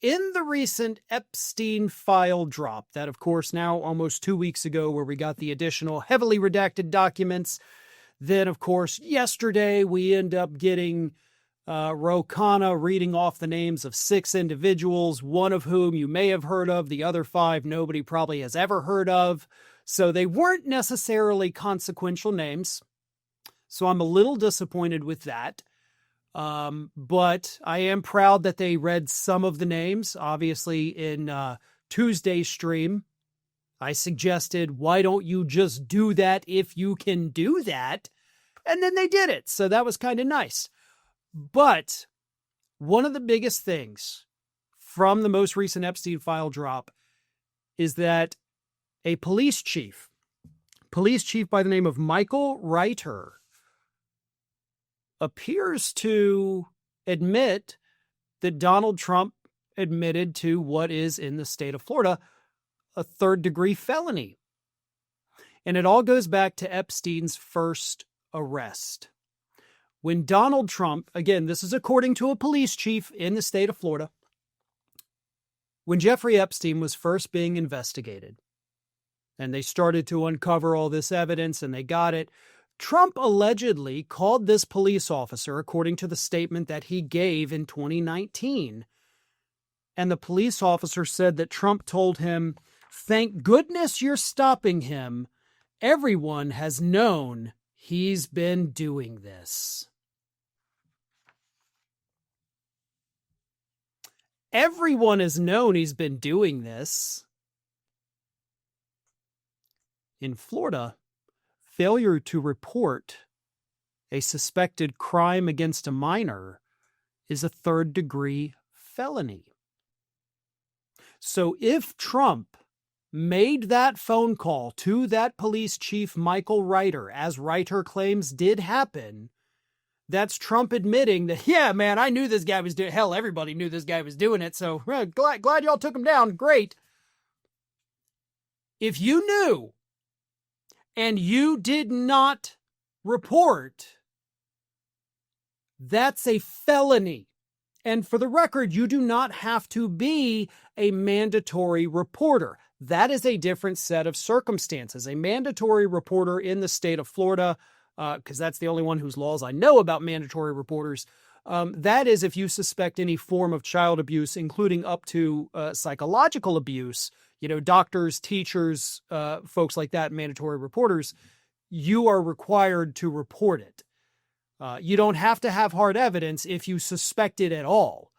in the recent Epstein file drop, that of course now almost 2 weeks ago, where we got the additional heavily redacted documents, then of course yesterday we end up getting Ro Khanna reading off the names of 6 individuals, one of whom you may have heard of, the other 5 nobody probably has ever heard of. So they weren't necessarily consequential names. So I'm a little disappointed with that. But I am proud that they read some of the names. Obviously, in Tuesday's stream, I suggested, why don't you just do that if you can do that? And then they did it. So that was kind of nice. But one of the biggest things from the most recent Epstein file drop is that a police chief by the name of Michael Reiter, appears to admit that Donald Trump admitted to what is in the state of Florida a third-degree felony. And it all goes back to Epstein's first arrest. When Donald Trump, again, this is according to a police chief in the state of Florida, when Jeffrey Epstein was first being investigated, and they started to uncover all this evidence and they got it, Trump allegedly called this police officer, according to the statement that he gave in 2019. And the police officer said that Trump told him, "Thank goodness you're stopping him. Everyone has known he's been doing this." Everyone has known he's been doing this. In Florida, failure to report a suspected crime against a minor is a third-degree felony. So if Trump made that phone call to that police chief, Michael Reiter, as Reiter claims did happen, that's Trump admitting that, yeah, man, I knew this guy was doing, hell, everybody knew this guy was doing it, so glad y'all took him down, great. If you knew and you did not report, that's a felony. And for the record, you do not have to be a mandatory reporter. That is a different set of circumstances. A mandatory reporter in the state of Florida, because that's the only one whose laws I know about mandatory reporters, that is if you suspect any form of child abuse, including up to psychological abuse, doctors, teachers, folks like that, mandatory reporters, you are required to report it. You don't have to have hard evidence if you suspect it at all.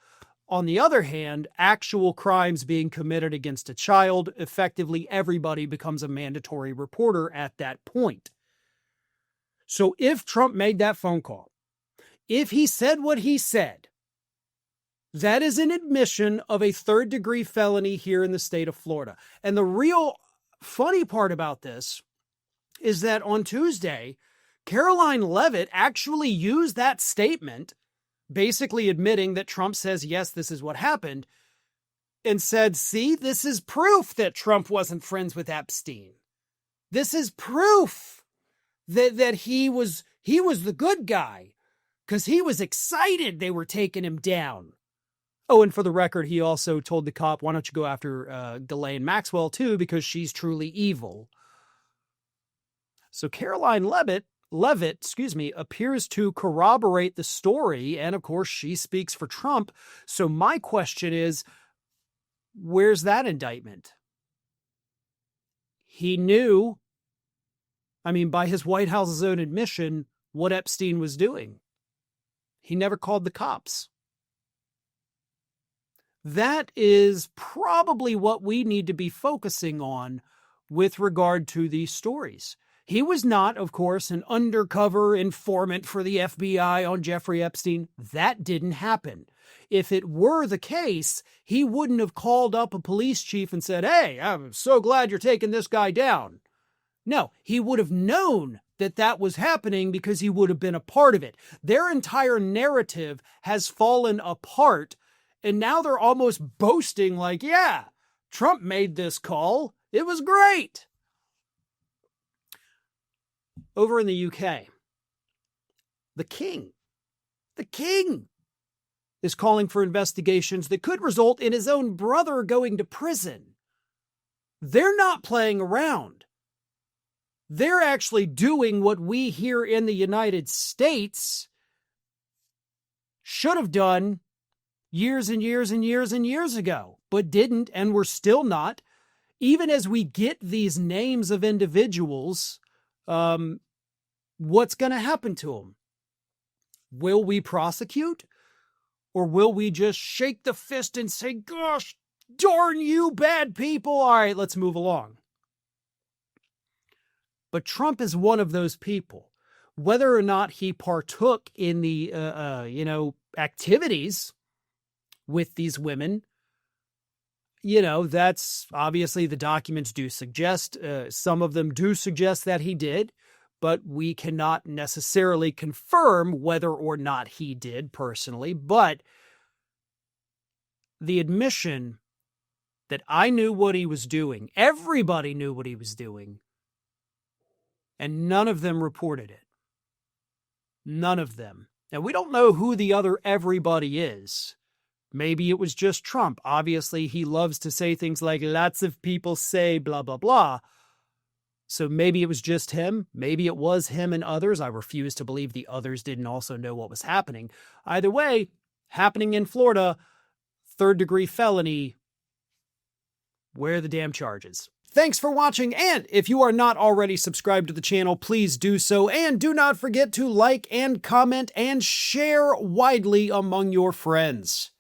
On the other hand, actual crimes being committed against a child, effectively everybody becomes a mandatory reporter at that point. So if Trump made that phone call, if he said what he said, that is an admission of a third-degree felony here in the state of Florida. And the real funny part about this is that on Tuesday, Caroline Leavitt actually used that statement, basically admitting that Trump says, yes, this is what happened, and said, see, this is proof that Trump wasn't friends with Epstein. This is proof that he was the good guy because he was excited they were taking him down. Oh, and for the record, he also told the cop, why don't you go after Ghislaine Maxwell too, because she's truly evil. So Caroline Leavitt, appears to corroborate the story, and of course she speaks for Trump. So my question is, where's that indictment? He knew, by his White House's own admission, what Epstein was doing. He never called the cops. That is probably what we need to be focusing on with regard to these stories. He was not, of course, an undercover informant for the FBI on Jeffrey Epstein. That didn't happen. If it were the case, he wouldn't have called up a police chief and said, hey, I'm so glad you're taking this guy down. No, he would have known that was happening because he would have been a part of it. Their entire narrative has fallen apart, and now they're almost boasting like, yeah, Trump made this call. It was great. Over in the UK, the king is calling for investigations that could result in his own brother going to prison. They're not playing around. They're actually doing what we here in the United States should have done years and years and years and years ago, but didn't, and we're still not. Even as we get these names of individuals, what's going to happen to them? Will we prosecute? Or will we just shake the fist and say, gosh, darn you bad people? All right, let's move along. But Trump is one of those people. Whether or not he partook in the, activities with these women, that's obviously the documents do suggest. Some of them do suggest that he did, but we cannot necessarily confirm whether or not he did personally. But the admission that I knew what he was doing, everybody knew what he was doing, and none of them reported it. None of them. And we don't know who the other everybody is. Maybe it was just Trump. Obviously, he loves to say things like, lots of people say blah, blah, blah. So maybe it was just him. Maybe it was him and others. I refuse to believe the others didn't also know what was happening. Either way, happening in Florida, third-degree felony. Where are the damn charges? Thanks for watching, and if you are not already subscribed to the channel, please do so, and do not forget to like and comment and share widely among your friends.